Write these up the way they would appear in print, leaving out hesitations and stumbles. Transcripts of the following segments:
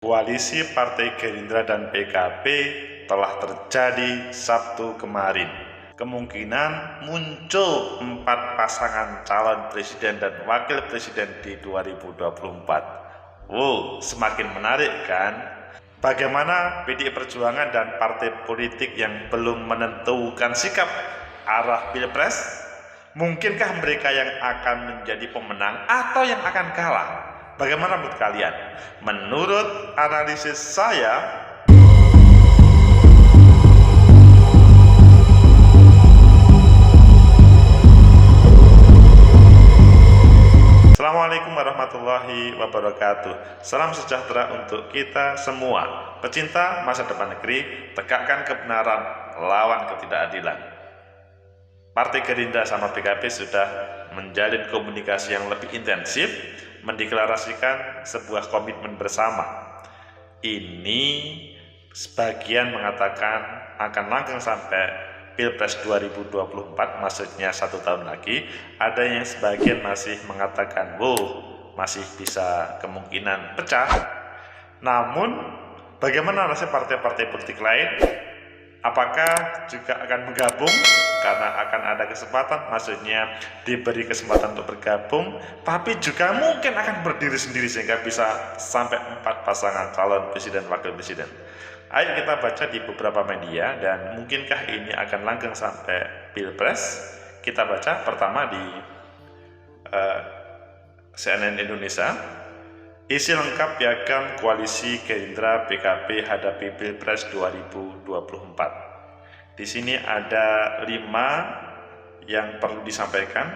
Koalisi Partai Gerindra dan PKB telah terjadi Sabtu kemarin. Kemungkinan muncul 4 pasangan calon presiden dan wakil presiden di 2024. Wow, semakin menarik kan? Bagaimana PDI Perjuangan dan partai politik yang belum menentukan sikap arah Pilpres? Mungkinkah mereka yang akan menjadi pemenang atau yang akan kalah? Bagaimana menurut kalian? Menurut analisis saya, Assalamualaikum warahmatullahi wabarakatuh. Salam sejahtera untuk kita semua. Pecinta masa depan negeri, tegakkan kebenaran, lawan ketidakadilan. Partai Gerindra sama PKB sudah menjalin komunikasi yang lebih intensif, mendeklarasikan sebuah komitmen bersama. Ini sebagian mengatakan akan langgeng sampai Pilpres 2024, maksudnya 1 tahun lagi. Ada yang sebagian masih mengatakan, masih bisa kemungkinan pecah. Namun, bagaimana nasib partai-partai politik lain? Apakah juga akan bergabung? Karena akan ada kesempatan, maksudnya diberi kesempatan untuk bergabung, tapi juga mungkin akan berdiri sendiri sehingga bisa sampai 4 pasangan calon presiden wakil presiden. Ayo kita baca di beberapa media, dan mungkinkah ini akan langgeng sampai Pilpres? Kita baca pertama di CNN Indonesia. Isi lengkap piagam koalisi Gerindra PKB hadapi Pilpres 2024. Di sini ada 5 yang perlu disampaikan.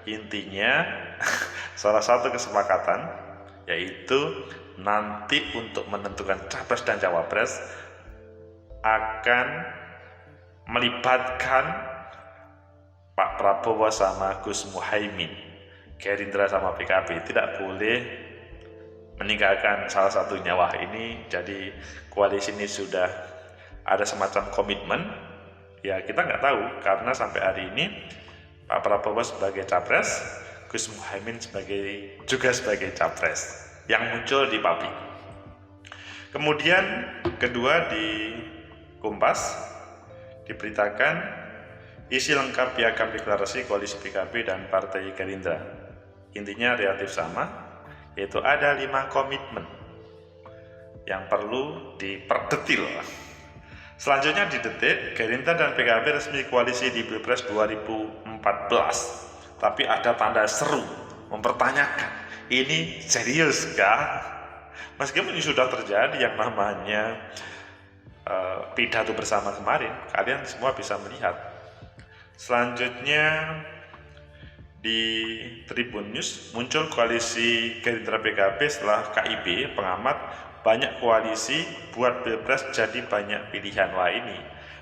Intinya salah satu kesepakatan yaitu nanti untuk menentukan capres dan cawapres akan melibatkan Pak Prabowo sama Gus Muhaimin. Gerindra sama PKB tidak boleh meninggalkan salah satunya. Wah, ini jadi koalisi ini sudah ada semacam komitmen. Ya, kita nggak tahu karena sampai hari ini Pak Prabowo sebagai capres, Gus Muhaimin juga sebagai capres yang muncul di publik. Kemudian kedua, di Kompas diberitakan isi lengkap piagam deklarasi koalisi PKB dan Partai Gerindra. Intinya relatif sama, yaitu ada 5 komitmen yang perlu diperdetil. Selanjutnya di Detik, Gerindra dan PKB resmi koalisi di Pilpres 2014. Tapi ada tanda seru, mempertanyakan, ini serius kah? Meskipun ini sudah terjadi yang namanya pidato bersama kemarin, kalian semua bisa melihat. Selanjutnya di Tribun News, muncul koalisi Gerindra PKB setelah KIB pengamat banyak koalisi buat Pilpres jadi banyak pilihan. Wah, ini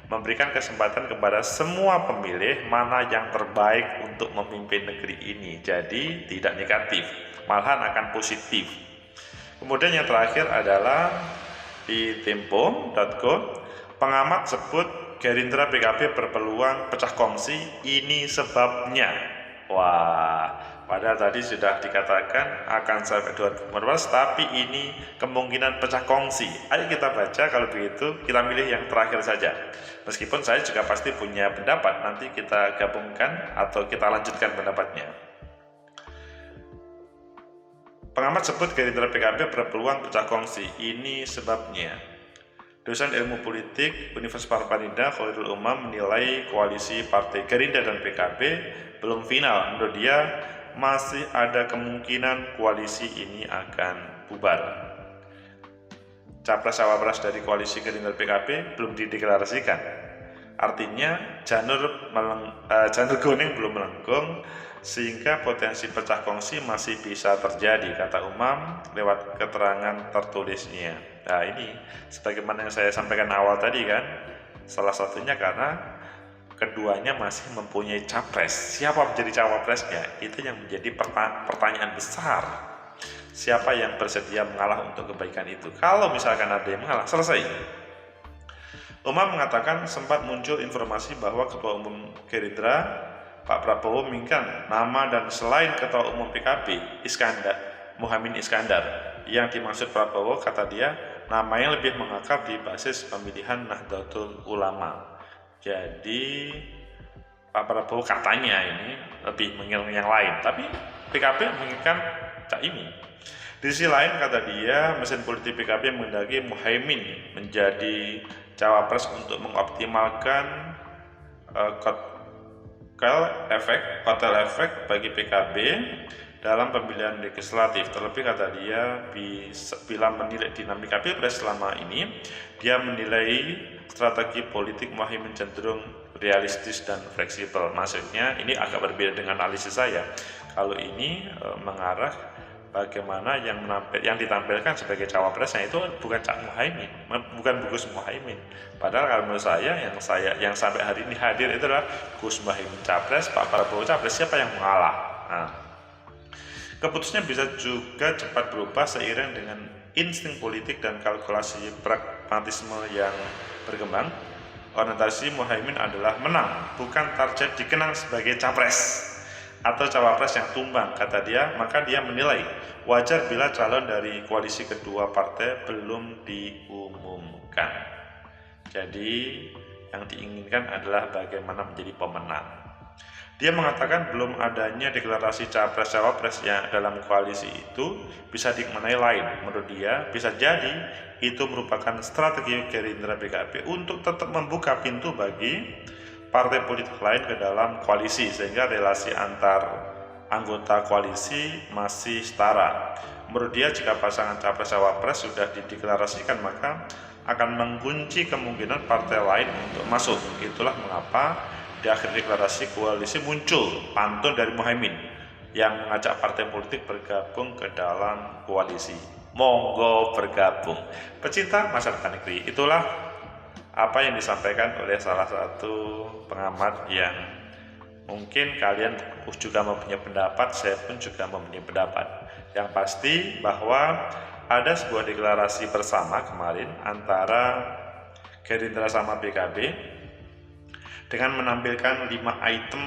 memberikan kesempatan kepada semua pemilih mana yang terbaik untuk memimpin negeri ini. Jadi tidak negatif, malahan akan positif. Kemudian yang terakhir adalah di Tempo.co, pengamat sebut Gerindra PKB berpeluang pecah kongsi, ini sebabnya. Wah, padahal tadi sudah dikatakan akan sampai 2014, tapi ini kemungkinan pecah kongsi. Ayo kita baca, kalau begitu kita milih yang terakhir saja. Meskipun saya juga pasti punya pendapat, nanti kita gabungkan atau kita lanjutkan pendapatnya. Pengamat sebut Gerindra PKB berpeluang pecah kongsi, ini sebabnya. Dosen ilmu politik Universitas Parahyangan Khairul Umam menilai koalisi Partai Gerindra dan PKB belum final. Menurut dia masih ada kemungkinan koalisi ini akan bubar. Capres-cawapres dari koalisi Gerindra PKB belum dideklarasikan. Artinya janur kuning belum melengkung, sehingga potensi pecah kongsi masih bisa terjadi, kata Umam lewat keterangan tertulisnya. Nah, ini sebagaimana yang saya sampaikan awal tadi kan, salah satunya karena keduanya masih mempunyai capres. Siapa menjadi cawapresnya? Itu yang menjadi pertanyaan besar. Siapa yang bersedia mengalah untuk kebaikan itu? Kalau misalkan ada yang mengalah, selesai. Umam mengatakan sempat muncul informasi bahwa Ketua Umum Gerindra Pak Prabowo menginginkan nama dan selain Ketua Umum PKB Muhaimin Iskandar. Yang dimaksud Prabowo, kata dia, namanya lebih mengakar di basis pemilihan Nahdlatul Ulama. Jadi Pak Prabowo katanya ini lebih menginginkan yang lain, tapi PKB menginginkan Caimin. Di sisi lain kata dia, mesin politik PKB menghendaki Muhaimin menjadi cawapres untuk mengoptimalkan kotel efek bagi PKB dalam pemilihan legislatif. Terlebih kata dia, bila menilai dinamika Pilpres selama ini, dia menilai strategi politik Muhaimin cenderung realistis dan fleksibel. Maksudnya ini agak berbeda dengan analisis saya. Kalau ini mengarah bagaimana yang ditampilkan sebagai cawapresnya itu bukan Cak Muhaimin, bukan Gus Muhaimin. Padahal kalau menurut saya yang sampai hari ini hadir itu adalah Gus Muhaimin capres, Pak Prabowo capres, siapa yang mengalah. Nah, keputusannya bisa juga cepat berubah seiring dengan insting politik dan kalkulasi pragmatisme yang berkembang. Orientasi Muhaimin adalah menang, bukan target dikenang sebagai capres atau cawapres yang tumbang, kata dia. Maka dia menilai wajar bila calon dari koalisi kedua partai belum diumumkan. Jadi yang diinginkan adalah bagaimana menjadi pemenang. Dia mengatakan belum adanya deklarasi capres-cawapres yang dalam koalisi itu bisa dimaknai lain. Menurut dia, bisa jadi itu merupakan strategi Gerindra PKB untuk tetap membuka pintu bagi partai politik lain ke dalam koalisi, sehingga relasi antar anggota koalisi masih setara. Menurut dia, jika pasangan capres-cawapres sudah dideklarasikan, maka akan mengunci kemungkinan partai lain untuk masuk. Itulah mengapa di akhir deklarasi koalisi muncul pantun dari Muhaimin yang mengajak partai politik bergabung ke dalam koalisi. Monggo bergabung. Pecinta masyarakat negeri, itulah apa yang disampaikan oleh salah satu pengamat yang mungkin kalian juga mempunyai pendapat, saya pun juga mempunyai pendapat. Yang pasti bahwa ada sebuah deklarasi bersama kemarin antara Gerindra sama PKB dengan menampilkan 5 item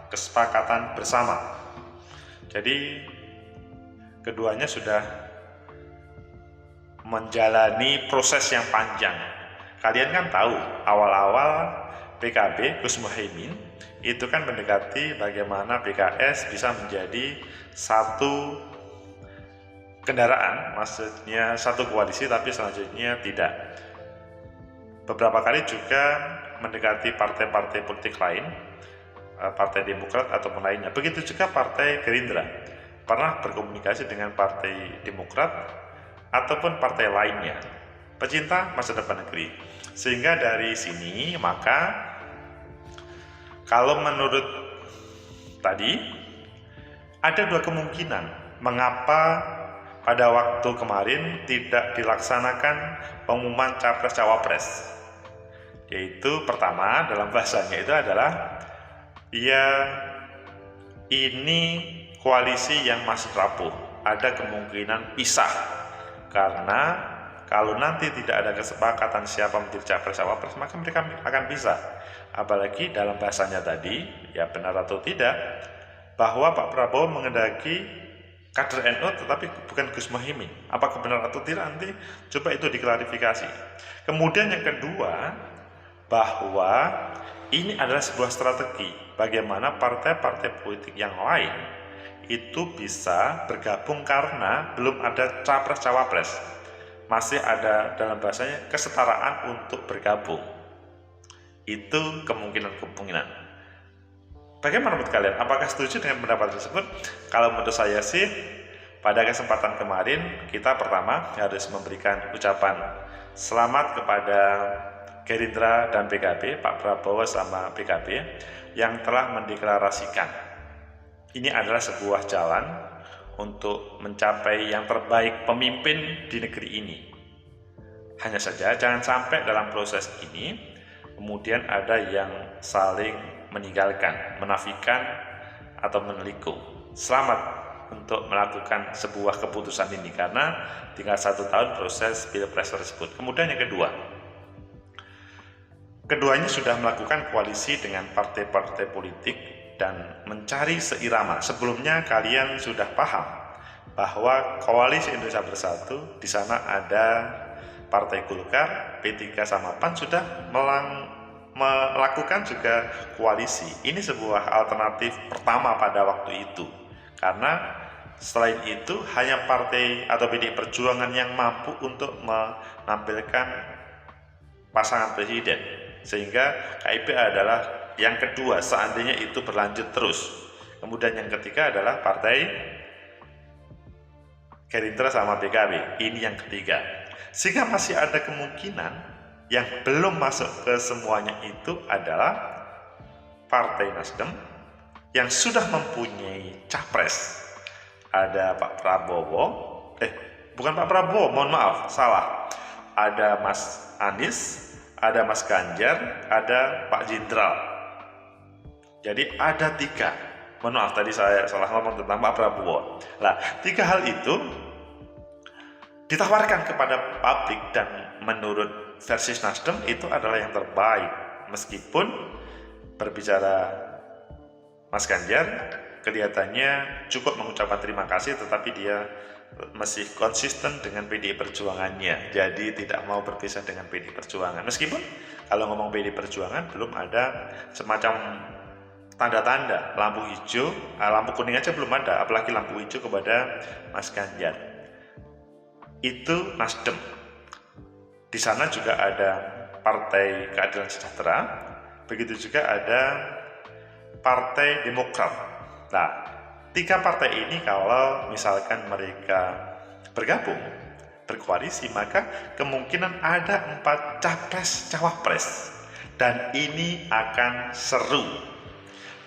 kesepakatan bersama. Jadi keduanya sudah menjalani proses yang panjang. Kalian kan tahu awal-awal PKB Gus Muhaimin itu kan mendekati bagaimana PKS bisa menjadi satu kendaraan, maksudnya satu koalisi, tapi selanjutnya tidak. Beberapa kali juga mendekati partai-partai politik lain, partai Demokrat ataupun lainnya. Begitu juga partai Gerindra pernah berkomunikasi dengan partai Demokrat ataupun partai lainnya. Pecinta masa depan negeri. Sehingga dari sini maka kalau menurut tadi ada 2 kemungkinan mengapa pada waktu kemarin tidak dilaksanakan pengumuman capres-cawapres. Yaitu pertama, dalam bahasanya itu adalah ini koalisi yang masih rapuh, ada kemungkinan pisah. Karena kalau nanti tidak ada kesepakatan siapa menjadi capres-cawapres, maka mereka akan pisah. Apalagi dalam bahasanya tadi, ya benar atau tidak, bahwa Pak Prabowo menghendaki kader NU tetapi bukan Gus Muhaimin. Apakah benar atau tidak, nanti coba itu diklarifikasi. Kemudian yang kedua, bahwa ini adalah sebuah strategi bagaimana partai-partai politik yang lain itu bisa bergabung karena belum ada capres-cawapres. Masih ada dalam bahasanya kesetaraan untuk bergabung. Itu kemungkinan-kemungkinan. Bagaimana menurut kalian? Apakah setuju dengan pendapat tersebut? Kalau menurut saya sih, pada kesempatan kemarin kita pertama harus memberikan ucapan selamat kepada Gerindra dan PKB, Pak Prabowo sama PKB yang telah mendeklarasikan. Ini adalah sebuah jalan untuk mencapai yang terbaik pemimpin di negeri ini. Hanya saja jangan sampai dalam proses ini kemudian ada yang saling meninggalkan, menafikan atau menelikung. Selamat untuk melakukan sebuah keputusan ini karena tinggal 1 tahun proses pilpres tersebut. Kemudian yang kedua, keduanya sudah melakukan koalisi dengan partai-partai politik dan mencari seirama. Sebelumnya kalian sudah paham bahwa Koalisi Indonesia Bersatu di sana ada Partai Golkar, P3 sama PAN sudah melakukan juga koalisi. Ini sebuah alternatif pertama pada waktu itu. Karena selain itu hanya partai atau PDI Perjuangan yang mampu untuk menampilkan pasangan presiden. Sehingga KIP adalah yang kedua seandainya itu berlanjut terus. Kemudian yang ketiga adalah Partai Gerindra sama PKB. Ini yang ketiga. Sehingga masih ada kemungkinan yang belum masuk ke semuanya itu adalah Partai Nasdem yang sudah mempunyai capres. Ada Pak Prabowo, bukan Pak Prabowo, mohon maaf, salah. Ada Mas Anies, ada Mas Ganjar, ada Pak Jenderal. Jadi ada 3. Mohon maaf, tadi saya salah ngomong tentang Pak Prabowo. Nah, 3 hal itu ditawarkan kepada publik dan menurut versi Nasdem itu adalah yang terbaik. Meskipun berbicara Mas Ganjar kelihatannya cukup mengucapkan terima kasih, tetapi dia masih konsisten dengan PDI Perjuangannya, jadi tidak mau berpisah dengan PDI Perjuangan. Meskipun kalau ngomong PDI Perjuangan belum ada semacam tanda-tanda lampu hijau, lampu kuning aja belum ada, apalagi lampu hijau kepada Mas Ganjar. Itu Nasdem. Di sana juga ada Partai Keadilan Sejahtera, begitu juga ada Partai Demokrat. Nah, 3 partai ini kalau misalkan mereka bergabung, berkoalisi, maka kemungkinan ada 4 capres cawapres, dan ini akan seru.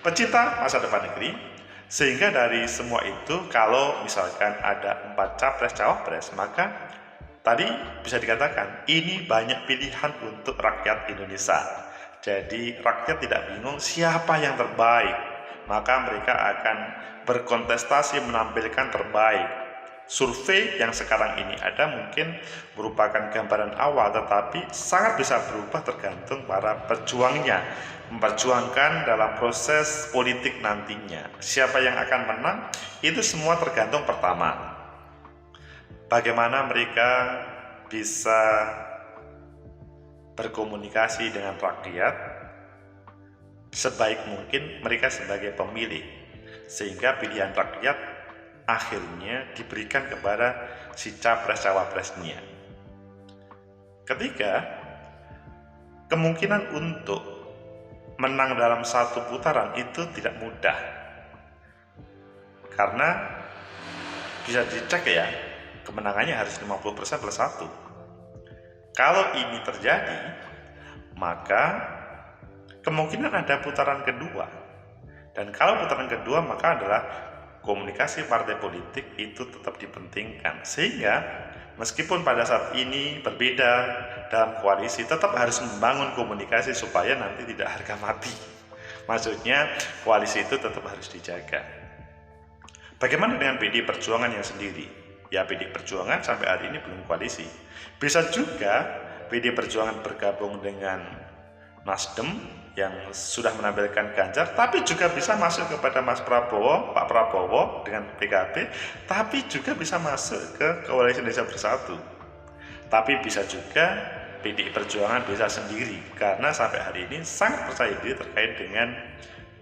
Pecinta masa depan negeri, sehingga dari semua itu kalau misalkan ada 4 capres cawapres, maka tadi bisa dikatakan ini banyak pilihan untuk rakyat Indonesia. Jadi rakyat tidak bingung siapa yang terbaik, maka mereka akan berkontestasi menampilkan terbaik. Survei yang sekarang ini ada mungkin merupakan gambaran awal, tetapi sangat bisa berubah tergantung para pejuangnya memperjuangkan dalam proses politik nantinya. Siapa yang akan menang itu semua tergantung pertama bagaimana mereka bisa berkomunikasi dengan rakyat sebaik mungkin mereka sebagai pemilih, sehingga pilihan rakyat akhirnya diberikan kepada si capres-cawapresnya. Ketiga, kemungkinan untuk menang dalam satu putaran itu tidak mudah, karena bisa dicek ya, kemenangannya harus 50% plus 1. Kalau ini terjadi, maka kemungkinan ada putaran kedua, dan kalau putaran kedua maka adalah komunikasi partai politik itu tetap dipentingkan, sehingga meskipun pada saat ini berbeda dalam koalisi, tetap harus membangun komunikasi supaya nanti tidak harga mati. Maksudnya koalisi itu tetap harus dijaga. Bagaimana dengan PDI Perjuangan yang sendiri? Ya, PDI Perjuangan sampai hari ini belum koalisi. Bisa juga PDI Perjuangan bergabung dengan Nasdem yang sudah menampilkan Ganjar, tapi juga bisa masuk kepada Mas Prabowo, Pak Prabowo dengan PKB, tapi juga bisa masuk ke Koalisi Indonesia Bersatu. Tapi bisa juga PDI Perjuangan bisa sendiri, karena sampai hari ini sangat percaya diri terkait dengan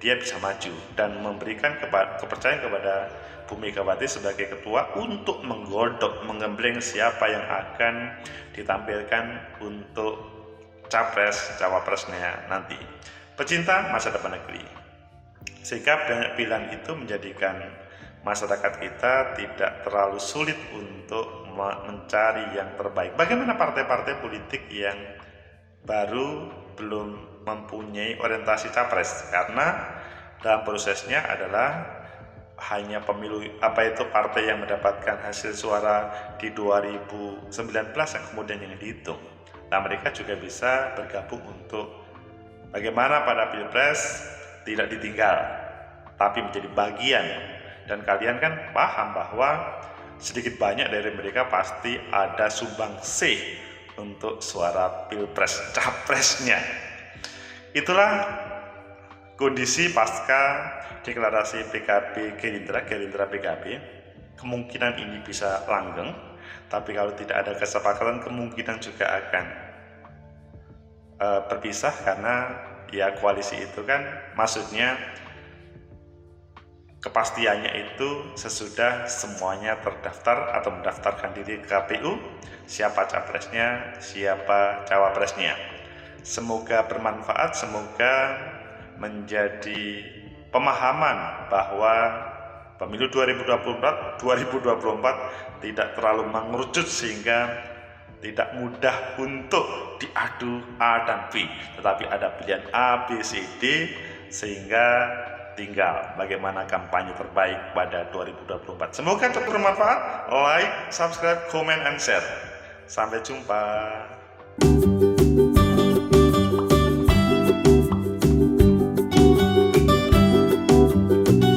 dia bisa maju dan memberikan kepercayaan kepada Bu Megawati sebagai ketua untuk menggodok, menggembleng siapa yang akan ditampilkan untuk capres cawapresnya nanti. Pecinta masa depan negeri, sehingga banyak pilihan itu menjadikan masyarakat kita tidak terlalu sulit untuk mencari yang terbaik. Bagaimana partai-partai politik yang baru belum mempunyai orientasi capres, karena dalam prosesnya adalah hanya pemilu partai yang mendapatkan hasil suara di 2019 yang kemudian yang dihitung. Nah, mereka juga bisa bergabung untuk bagaimana pada Pilpres tidak ditinggal, tapi menjadi bagian. Dan kalian kan paham bahwa sedikit banyak dari mereka pasti ada sumbangsi untuk suara Pilpres capresnya. Itulah kondisi pasca deklarasi PKB Gerindra PKB. kemungkinan ini bisa langgeng, tapi kalau tidak ada kesepakatan kemungkinan juga akan berpisah, karena ya koalisi itu kan maksudnya kepastiannya itu sesudah semuanya terdaftar atau mendaftarkan diri ke KPU, siapa capresnya, siapa cawapresnya. Semoga bermanfaat, semoga menjadi pemahaman bahwa pemilu 2024 tidak terlalu mengerucut sehingga tidak mudah untuk diadu A dan B, tetapi ada pilihan A, B, C, D, sehingga tinggal bagaimana kampanye terbaik pada 2024. Semoga cukup bermanfaat. Like, subscribe, comment, and share. Sampai jumpa.